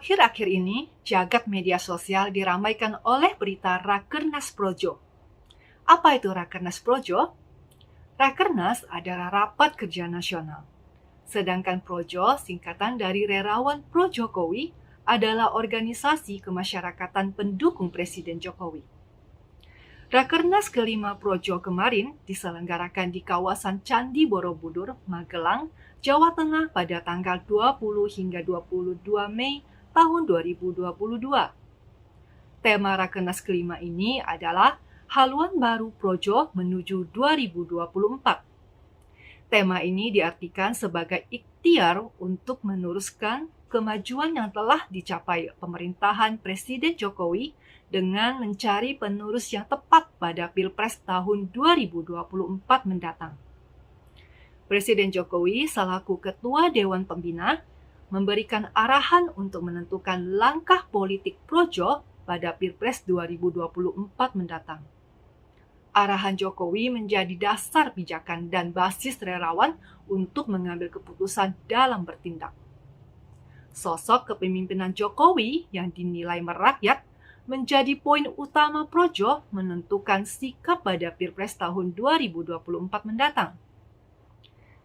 Akhir-akhir ini, jagat media sosial diramaikan oleh berita Rakernas Projo. Apa itu Rakernas Projo? Rakernas adalah rapat kerja nasional. Sedangkan Projo, singkatan dari Relawan Pro Jokowi, adalah organisasi kemasyarakatan pendukung Presiden Jokowi. Rakernas kelima Projo kemarin diselenggarakan di kawasan Candi Borobudur, Magelang, Jawa Tengah pada tanggal 20 hingga 22 Mei tahun 2022. Tema Rakernas kelima ini adalah Haluan Baru Projo menuju 2024. Tema ini diartikan sebagai ikhtiar untuk meneruskan kemajuan yang telah dicapai pemerintahan Presiden Jokowi dengan mencari penerus yang tepat pada Pilpres tahun 2024 mendatang. Presiden Jokowi selaku Ketua Dewan Pembina memberikan arahan untuk menentukan langkah politik Projo pada Pilpres 2024 mendatang. Arahan Jokowi menjadi dasar pijakan dan basis relawan untuk mengambil keputusan dalam bertindak. Sosok kepemimpinan Jokowi yang dinilai merakyat menjadi poin utama Projo menentukan sikap pada Pilpres tahun 2024 mendatang.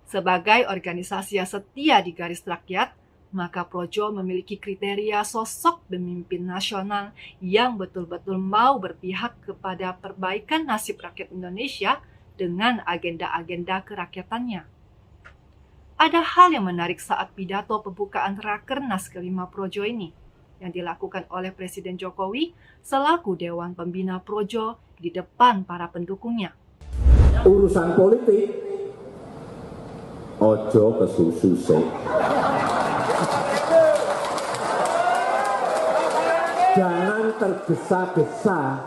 Sebagai organisasi yang setia di garis rakyat, maka Projo memiliki kriteria sosok pemimpin nasional yang betul-betul mau berpihak kepada perbaikan nasib rakyat Indonesia dengan agenda-agenda kerakyatannya. Ada hal yang menarik saat pidato pembukaan Rakernas kelima Projo ini, yang dilakukan oleh Presiden Jokowi selaku Dewan Pembina Projo di depan para pendukungnya. Urusan politik, ojo kesusu sik. Jangan tergesa-gesa.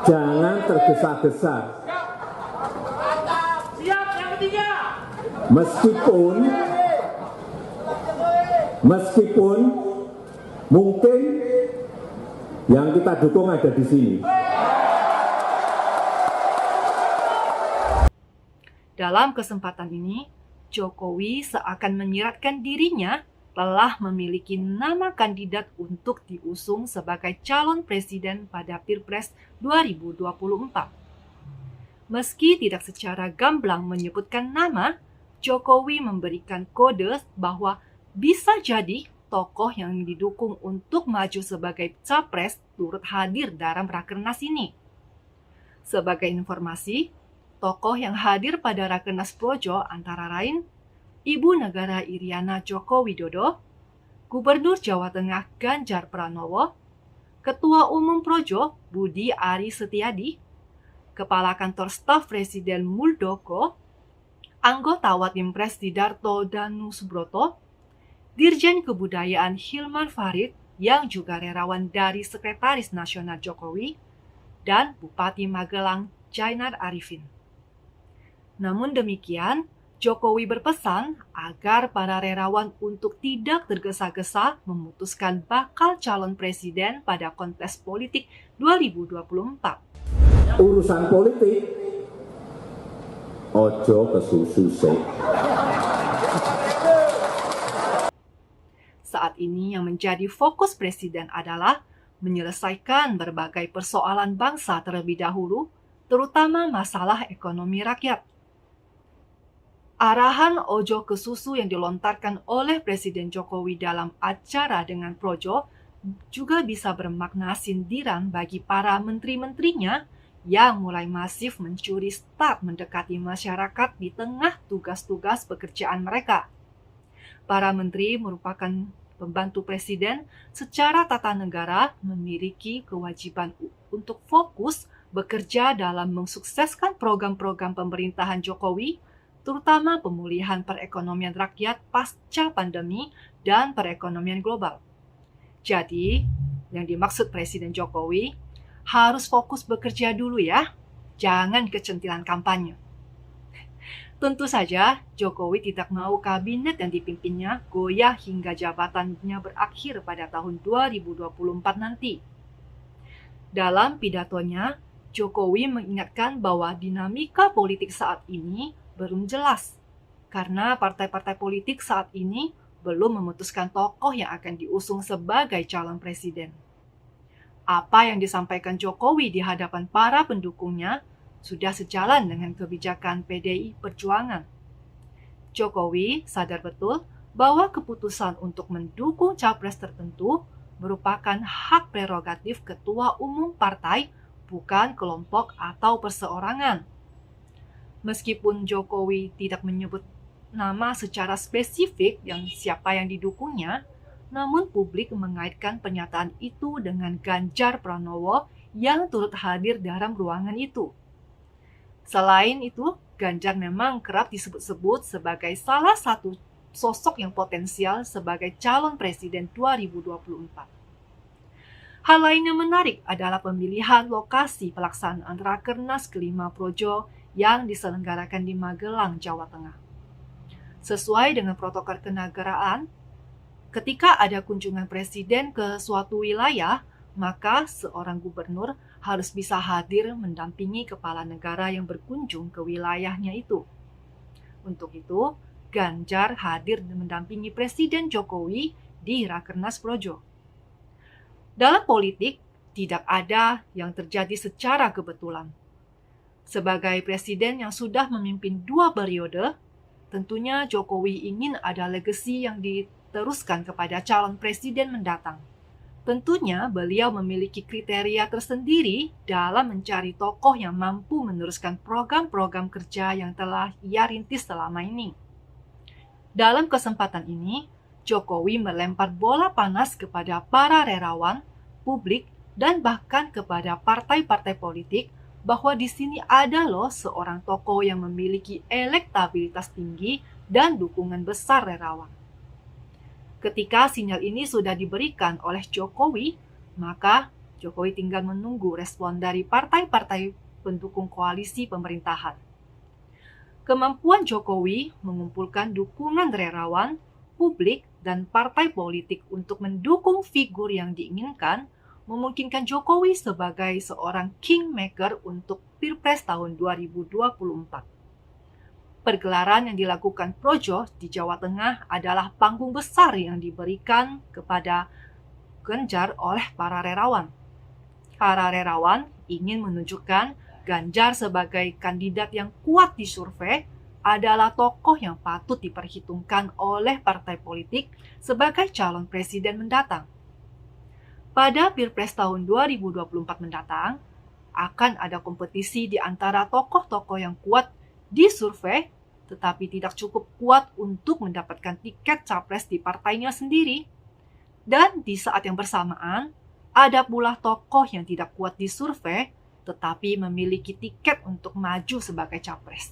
Jangan tergesa-gesa. Siap, yang ketiga. Meskipun mungkin yang kita dukung ada di sini. Dalam kesempatan ini, Jokowi seakan menyiratkan dirinya telah memiliki nama kandidat untuk diusung sebagai calon presiden pada Pilpres 2024. Meski tidak secara gamblang menyebutkan nama, Jokowi memberikan kode bahwa bisa jadi tokoh yang didukung untuk maju sebagai capres turut hadir dalam Rakernas ini. Sebagai informasi, tokoh yang hadir pada Rakernas Projo antara lain Ibu Negara Iriana Joko Widodo, Gubernur Jawa Tengah Ganjar Pranowo, Ketua Umum Projo Budi Ari Setiadi, Kepala Kantor Staf Presiden Muldoko, Anggota Watimpres Sidarto Danu Subroto, Dirjen Kebudayaan Hilman Farid yang juga relawan dari Sekretaris Nasional Jokowi, dan Bupati Magelang Jainar Arifin. Namun demikian, Jokowi berpesan agar para relawan untuk tidak tergesa-gesa memutuskan bakal calon presiden pada kontes politik 2024. Urusan politik, ojo kesusu sik. Saat ini yang menjadi fokus presiden adalah menyelesaikan berbagai persoalan bangsa terlebih dahulu, terutama masalah ekonomi rakyat. Arahan ojo ke susu yang dilontarkan oleh Presiden Jokowi dalam acara dengan Projo juga bisa bermakna sindiran bagi para menteri-menterinya yang mulai masif mencuri start mendekati masyarakat di tengah tugas-tugas pekerjaan mereka. Para menteri merupakan pembantu presiden secara tata negara memiliki kewajiban untuk fokus bekerja dalam mensukseskan program-program pemerintahan Jokowi, terutama pemulihan perekonomian rakyat pasca pandemi dan perekonomian global. Jadi, yang dimaksud Presiden Jokowi harus fokus bekerja dulu ya, jangan kecentilan kampanye. Tentu saja, Jokowi tidak mau kabinet yang dipimpinnya goyah hingga jabatannya berakhir pada tahun 2024 nanti. Dalam pidatonya, Jokowi mengingatkan bahwa dinamika politik saat ini belum jelas, karena partai-partai politik saat ini belum memutuskan tokoh yang akan diusung sebagai calon presiden. Apa yang disampaikan Jokowi di hadapan para pendukungnya sudah sejalan dengan kebijakan PDI Perjuangan. Jokowi sadar betul bahwa keputusan untuk mendukung capres tertentu merupakan hak prerogatif ketua umum partai, bukan kelompok atau perseorangan. Meskipun Jokowi tidak menyebut nama secara spesifik siapa yang didukungnya, namun publik mengaitkan pernyataan itu dengan Ganjar Pranowo yang turut hadir dalam ruangan itu. Selain itu, Ganjar memang kerap disebut-sebut sebagai salah satu sosok yang potensial sebagai calon presiden 2024. Hal lain yang menarik adalah pemilihan lokasi pelaksanaan Rakernas ke-5 Projo yang diselenggarakan di Magelang, Jawa Tengah. Sesuai dengan protokol kenegaraan, ketika ada kunjungan presiden ke suatu wilayah, maka seorang gubernur harus bisa hadir mendampingi kepala negara yang berkunjung ke wilayahnya itu. Untuk itu, Ganjar hadir mendampingi Presiden Jokowi di Rakernas Projo. Dalam politik, tidak ada yang terjadi secara kebetulan. Sebagai presiden yang sudah memimpin 2 periode, tentunya Jokowi ingin ada legasi yang diteruskan kepada calon presiden mendatang. Tentunya beliau memiliki kriteria tersendiri dalam mencari tokoh yang mampu meneruskan program-program kerja yang telah ia rintis selama ini. Dalam kesempatan ini, Jokowi melempar bola panas kepada para relawan, publik, dan bahkan kepada partai-partai politik bahwa di sini ada loh seorang tokoh yang memiliki elektabilitas tinggi dan dukungan besar relawan. Ketika sinyal ini sudah diberikan oleh Jokowi, maka Jokowi tinggal menunggu respon dari partai-partai pendukung koalisi pemerintahan. Kemampuan Jokowi mengumpulkan dukungan relawan, publik, dan partai politik untuk mendukung figur yang diinginkan memungkinkan Jokowi sebagai seorang kingmaker untuk Pilpres tahun 2024. Pergelaran yang dilakukan Projo di Jawa Tengah adalah panggung besar yang diberikan kepada Ganjar oleh para relawan. Para relawan ingin menunjukkan Ganjar sebagai kandidat yang kuat di survei adalah tokoh yang patut diperhitungkan oleh partai politik sebagai calon presiden mendatang. Pada Pilpres tahun 2024 mendatang, akan ada kompetisi di antara tokoh-tokoh yang kuat di survei, tetapi tidak cukup kuat untuk mendapatkan tiket capres di partainya sendiri. Dan di saat yang bersamaan, ada pula tokoh yang tidak kuat di survei, tetapi memiliki tiket untuk maju sebagai capres.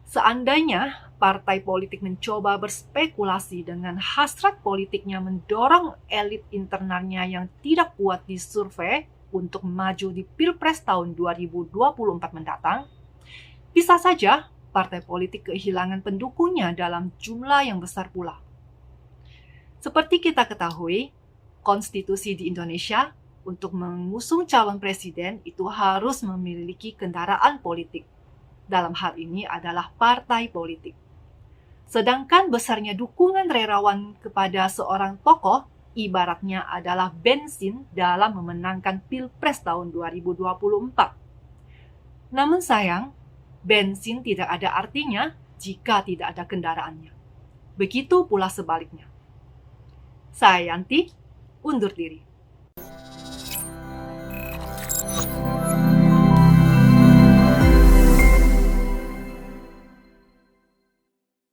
Seandainya partai politik mencoba berspekulasi dengan hasrat politiknya mendorong elit internalnya yang tidak kuat di survei untuk maju di Pilpres tahun 2024 mendatang, bisa saja partai politik kehilangan pendukungnya dalam jumlah yang besar pula. Seperti kita ketahui, konstitusi di Indonesia untuk mengusung calon presiden itu harus memiliki kendaraan politik. Dalam hal ini adalah partai politik. Sedangkan besarnya dukungan relawan kepada seorang tokoh ibaratnya adalah bensin dalam memenangkan Pilpres tahun 2024. Namun sayang, bensin tidak ada artinya jika tidak ada kendaraannya. Begitu pula sebaliknya. Saya Yanti, undur diri.